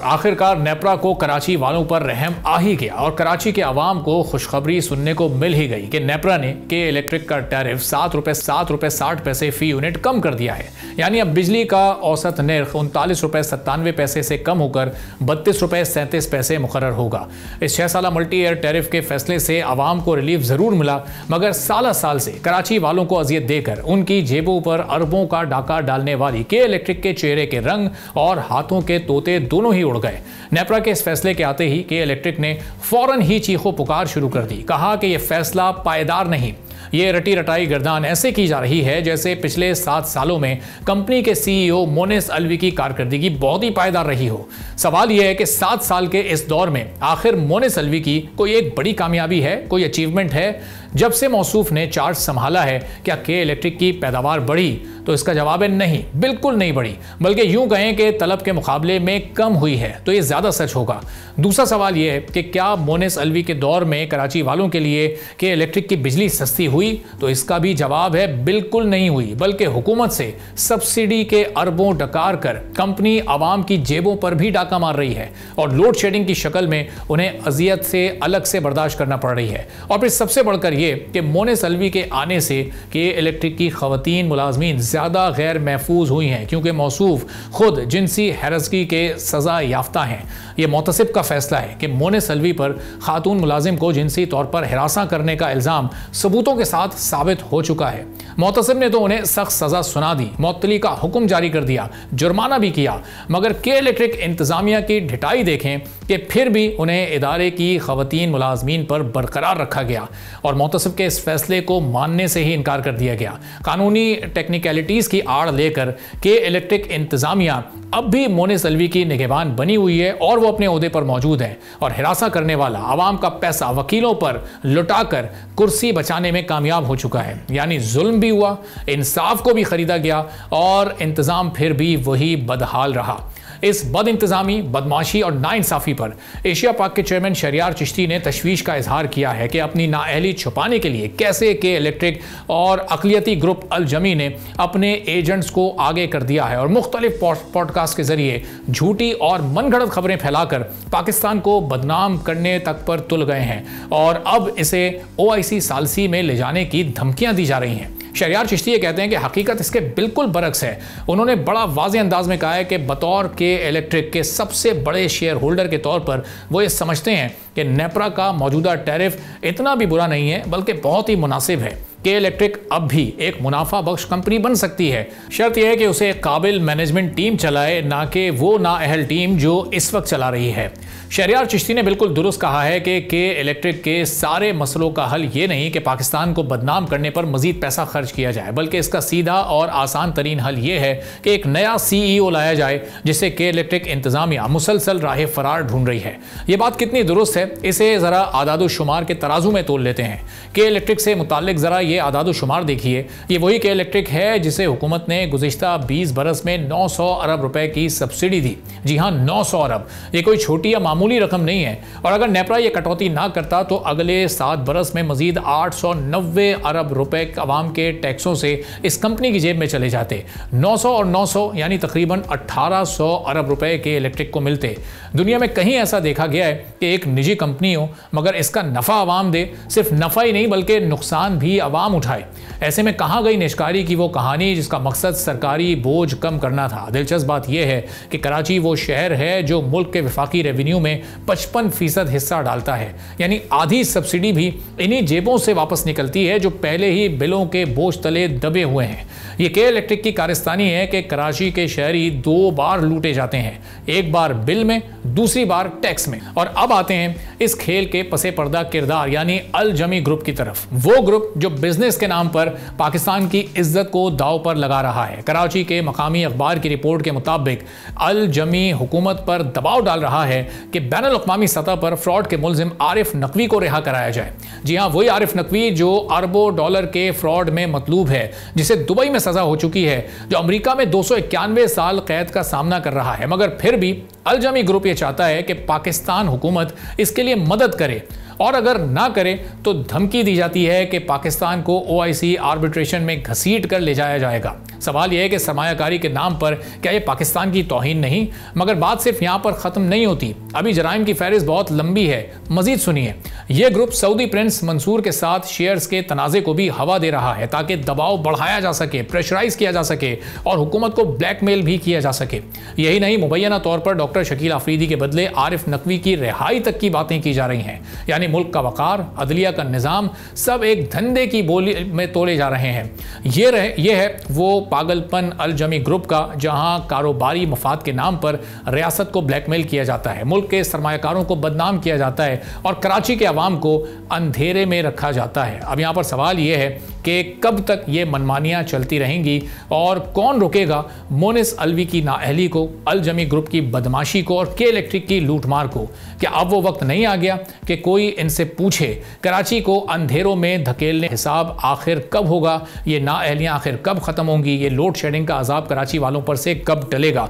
आखिरकार नेपरा को कराची वालों पर रहम आ ही गया और कराची के अवाम को खुशखबरी सुनने को मिल ही गई कि नेपरा ने के इलेक्ट्रिक का टैरिफ ₹7.60 फी यूनिट कम कर दिया है। यानी अब बिजली का औसत निर्ख ₹39.97 से कम होकर ₹32.37 मुकर्रर होगा। इस 6 साला मल्टी ईयर टैरिफ के फैसले से अवाम को रिलीफ जरूर मिला, मगर साल साल से कराची वालों को अजियत देकर उनकी जेबों पर अरबों का डाका डालने वाली के इलेक्ट्रिक के चेहरे के रंग और हाथों के तोते दोनों ही उड़ गए। नेपरा के इस फैसले के आते ही के इलेक्ट्रिक ने फौरन ही चीखों पुकार शुरू कर दी। कहा कि यह फैसला पायदार नहीं, ये रटी रटाई गर्दान ऐसे की जा रही है जैसे पिछले 7 सालों में कंपनी के सीईओ मोनिस अलवी की कारकर्दगी बहुत ही पायदार रही हो। सवाल यह है कि 7 साल के इस दौर में आखिर मोनिस अलवी की कोई एक बड़ी कामयाबी है, कोई अचीवमेंट है? जब से मौसूफ ने चार्ज संभाला है, क्या के इलेक्ट्रिक की पैदावार बढ़ी? तो इसका जवाब है नहीं, बिल्कुल नहीं बढ़ी, बल्कि यूं कहें कि तलब के मुकाबले में कम हुई है तो ये ज्यादा सच होगा। दूसरा सवाल यह है कि क्या मोनिस अलवी के दौर में कराची वालों के लिए के इलेक्ट्रिक की बिजली सस्ती हुई? तो इसका भी जवाब है बिल्कुल नहीं हुई, बल्कि हुकूमत से सब्सिडी के अरबों डकार कर कंपनी आवाम की जेबों पर भी डाका मार रही है और लोड शेडिंग की शक्ल में उन्हें अजियत से अलग से बर्दाश्त करना पड़ रही है। और फिर सबसे बढ़कर ये कि मोनिस अलवी के आने से के इलेक्ट्रिक की खवातीन मुलाजमीन ज्यादा गैर महफूज हुई हैं, क्योंकि मौसूफ खुद जिनसी हैरसगी के सजा याफ्ता हैं। यह मोतसिब का फैसला है कि मोनिस अलवी पर खातून मुलाजिम को जिनसी तौर पर हिरासा करने का इल्जाम सबूतों के साथ साबित हो चुका है। मोतसिब ने तो उन्हें सख्त सजा सुना दी, मुअत्तली का हुक्म जारी कर दिया, जुर्माना भी किया, मगर के इलेक्ट्रिक इंतजामिया की ढिठाई देखें कि फिर भी उन्हें इदारे की खवातीन मुलाजमीन पर बरकरार रखा गया और मोतसिब के इस फैसले को मानने से ही इनकार कर दिया गया। कानूनी टेक्निकलिटीज की आड़ लेकर के इलेक्ट्रिक इंतजामिया अब भी मोनिस अलवी की निगहबान बनी हुई है और वो अपने ओहदे पर मौजूद है और हिरासा करने वाला आवाम का पैसा वकीलों पर लुटाकर कुर्सी बचाने में कामयाब हो चुका है। यानी जुल्म भी हुआ, इंसाफ को भी खरीदा गया और इंतजाम फिर भी वही बदहाल रहा। इस बद इंतजामी, बदमाशी और नाइंसाफी पर एशिया पाक के चेयरमैन शहरियार चिश्ती ने तशवीश का इजहार किया है कि अपनी नाअहली छुपाने के लिए कैसे के इलेक्ट्रिक और अक़लियती ग्रुप अल जमी ने अपने एजेंट्स को आगे कर दिया है और मुख्तलिफ पॉडकास्ट के जरिए झूठी और मनगढ़ंत खबरें फैलाकर पाकिस्तान को बदनाम करने तक पर तुल गए हैं और अब इसे OIC सालसी में ले जाने की धमकियां दी जा रही हैं। शहरियार चिश्ती ये कहते हैं कि हकीकत इसके बिल्कुल बरक्स है। उन्होंने बड़ा वाज़े अंदाज में कहा है कि बतौर के इलेक्ट्रिक के सबसे बड़े शेयर होल्डर के तौर पर वो ये समझते हैं कि नेपरा का मौजूदा टैरिफ इतना भी बुरा नहीं है, बल्कि बहुत ही मुनासिब है। के इलेक्ट्रिक अब भी एक मुनाफा बख्श कंपनी बन सकती है, शर्त यह है कि उसे एक काबिल मैनेजमेंट टीम चलाए, ना कि वो नाअहल टीम जो इस वक्त चला रही है। शहरियार चिश्ती ने बिल्कुल दुरुस्त कहा है कि के इलेक्ट्रिक के सारे मसलों का हल ये नहीं कि पाकिस्तान को बदनाम करने पर मजीद पैसा खर्च किया जाए, बल्कि इसका सीधा और आसान तरीन हल ये है कि एक नया CEO लाया जाए जिससे के इलेक्ट्रिक इंतजामिया मुसलसल राह फरार ढूंढ रही है। ये बात कितनी दुरुस्त है, इसे ज़रा आदाद शुमार के तराजू में तोल लेते हैं। के इलेक्ट्रिक से मुताल्लिक ज़रा ये आदाद शुमार देखिए। ये वही के इलेक्ट्रिक है जिसे हुकूमत ने गुज़िश्ता 20 बरस में 900 अरब रुपए की सब्सिडी दी। जी हाँ, 900 अरब, ये कोई छोटी या मामूली रकम नहीं है। और अगर नेपरा ये कटौती ना करता तो अगले 7 बरस में मजीद 890 अरब रुपए अवाम के टैक्सों से इस कंपनी की जेब में चले जाते। 900 और 900 यानी तकरीबन 1800 अरब रुपए के इलेक्ट्रिक को मिलते। दुनिया में कहीं ऐसा देखा गया है कि एक निजी कंपनी हो मगर इसका नफा आवाम दे? सिर्फ नफा ही नहीं बल्कि नुकसान भी आवाम उठाए। ऐसे में कहां गई निष्कारी की वो कहानी जिसका मकसद सरकारी बोझ कम करना था? दिलचस्प बात यह है कि कराची वो शहर है जो मुल्क के वफाकी रेवेन्यू में 55% हिस्सा डालता है, यानी आधी सब्सिडी भी इन्हीं जेबों से वापस निकलती है जो पहले ही बिलों के बोझ तले दबे हुए हैं। ये के इलेक्ट्रिक की कारस्तानी है कि कराची के शहरी 2 बार लूटे जाते हैं, एक बार बिल में, दूसरी बार टैक्स में। और अब आते हैं इस खेल के पसे पर्दा किरदार यानी अल जमी ग्रुप की तरफ। वो ग्रुप जो बिजनेस के नाम पर पाकिस्तान की इज्जत को दांव पर लगा रहा है। कराची के मकामी अखबार की रिपोर्ट के मुताबिक अल जमी हुकूमत पर दबाव डाल रहा है कि बैनुल अक़वामी सतह पर फ्रॉड के मुल्जिम आरिफ नकवी को रिहा कराया जाए। जी हाँ, वही आरिफ नकवी जो अरबों डॉलर के फ्रॉड में मतलूब है, जिसे दुबई में सजा हो चुकी है, जो अमेरिका में 291 साल कैद का सामना कर रहा है। मगर फिर भी अल जमी ग्रुप ये चाहता है कि पाकिस्तान हुकूमत इसके लिए मदद करे और अगर ना करे तो धमकी दी जाती है कि पाकिस्तान को OIC आर्बिट्रेशन में घसीट कर ले जाया जाएगा। सवाल यह है कि सरमायाकारी के नाम पर क्या यह पाकिस्तान की तौहीन नहीं? मगर बात सिर्फ यहाँ पर ख़त्म नहीं होती, अभी जराइम की फहरिस्त बहुत लंबी है। मजीद सुनिए, यह ग्रुप सऊदी प्रिंस मंसूर के साथ शेयर्स के तनाज़े को भी हवा दे रहा है ताकि दबाव बढ़ाया जा सके, प्रेशराइज किया जा सके और हुकूमत को ब्लैकमेल भी किया जा सके। यही नहीं, मुबैना तौर पर डॉक्टर शकील आफरीदी के बदले आरिफ नकवी की रिहाई तक की बातें की जा रही हैं। यानी मुल्क का वकार, अदलिया का निज़ाम सब एक धंधे की बोली में तोले जा रहे हैं। ये है वो पागलपन अल जमी ग्रुप का, जहां कारोबारी मफाद के नाम पर रियासत को ब्लैकमेल किया जाता है, मुल्क के सरमायाकारों को बदनाम किया जाता है और कराची के अवाम को अंधेरे में रखा जाता है। अब यहाँ पर सवाल यह है कि कब तक ये मनमानियाँ चलती रहेंगी और कौन रोकेगा मोनिस अलवी की नाअहली को, अल जमी ग्रुप की बदमाशी को और के इलेक्ट्रिक की लूटमार को? क्या अब वो वक्त नहीं आ गया कि कोई इनसे पूछे कराची को अंधेरों में धकेलने हिसाब आखिर कब होगा? ये नाअहलियाँ आखिर कब ख़त्म होंगी? ये लोड शेडिंग का अजाब कराची वालों पर से कब टलेगा?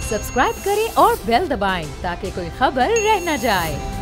सब्सक्राइब करें और बेल दबाएं ताकि कोई खबर रह न जाए।